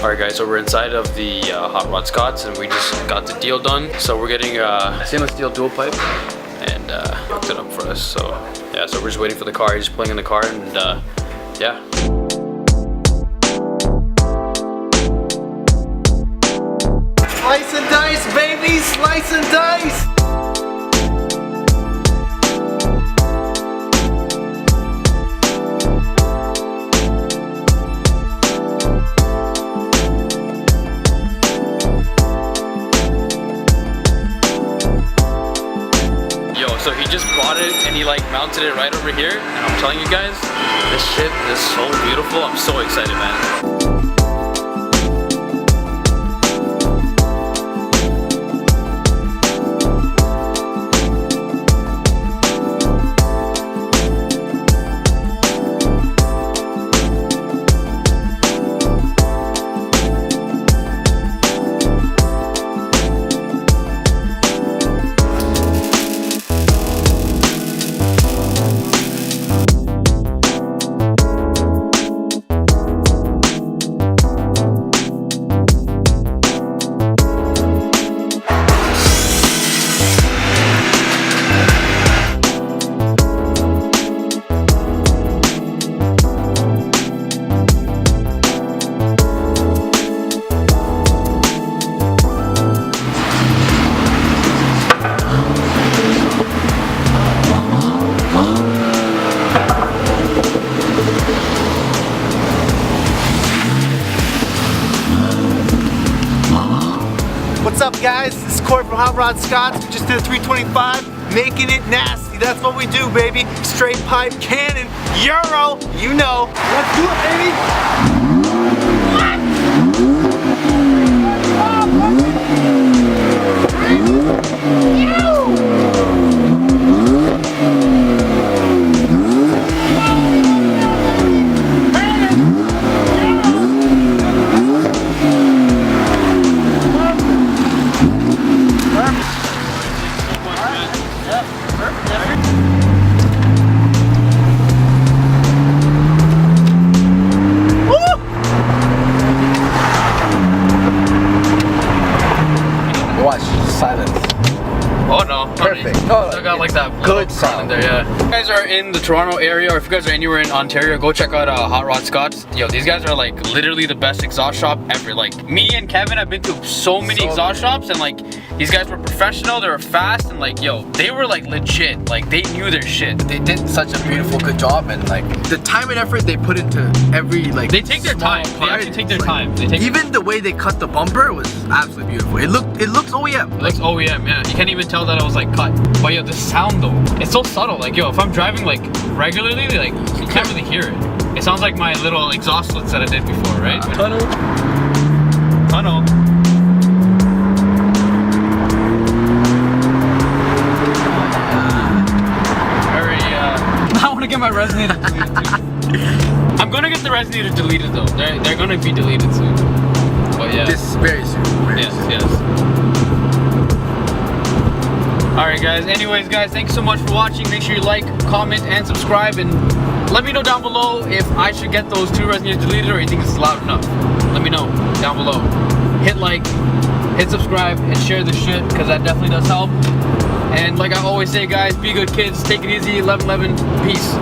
Alright guys, so we're inside of the Hot Rod Scott's and we just got the deal done. So we're getting stainless steel dual pipe and hooked it up for us. So yeah, so we're just waiting for the car. He's just pulling in the car and yeah. Slice and dice, baby! Slice and dice! So he just brought it and he like mounted it right over here, and I'm telling you guys, this shit is so beautiful. I'm so excited, man. What's up, guys? This is Corey from Hot Rod Scott's. We just did a 325, making it nasty. That's what we do, baby. Straight pipe, cannon, Euro, you know. Let's do it, baby. Perfect. Oh, still got like that good sound there, yeah. If you guys are in the Toronto area, or if you guys are anywhere in Ontario, go check out Hot Rod Scott's. Yo, these guys are like literally the best exhaust shop ever. Like me and Kevin have been to so many exhaust shops, and like these guys were professional, they were fast, and like yo, they were like legit. Like they knew their shit. They did such a beautiful, good job, and like the time and effort they put into every like. They take their time. They actually take their time. They take even the way they cut the bumper was absolutely beautiful. It looks OEM. It looks OEM, yeah. You can't even tell that it was like cut. But yo, the sound though, it's so subtle. Like yo, if I'm driving like regularly, like you can't really hear it. It sounds like my little exhaust slits that I did before, right? Tunnel. I want to get my resonator deleted too. I'm gonna get the resonator deleted though. They're gonna be deleted soon. But yeah. This very soon. Yes. Alright guys, anyways guys, thanks so much for watching. Make sure you like, comment, and subscribe, and let me know down below if I should get those 2 resonators deleted or you think it's loud enough. Let me know down below. Hit like, hit subscribe, and share the shit, because that definitely does help. And like I always say guys, be good kids, take it easy, 11-11, peace.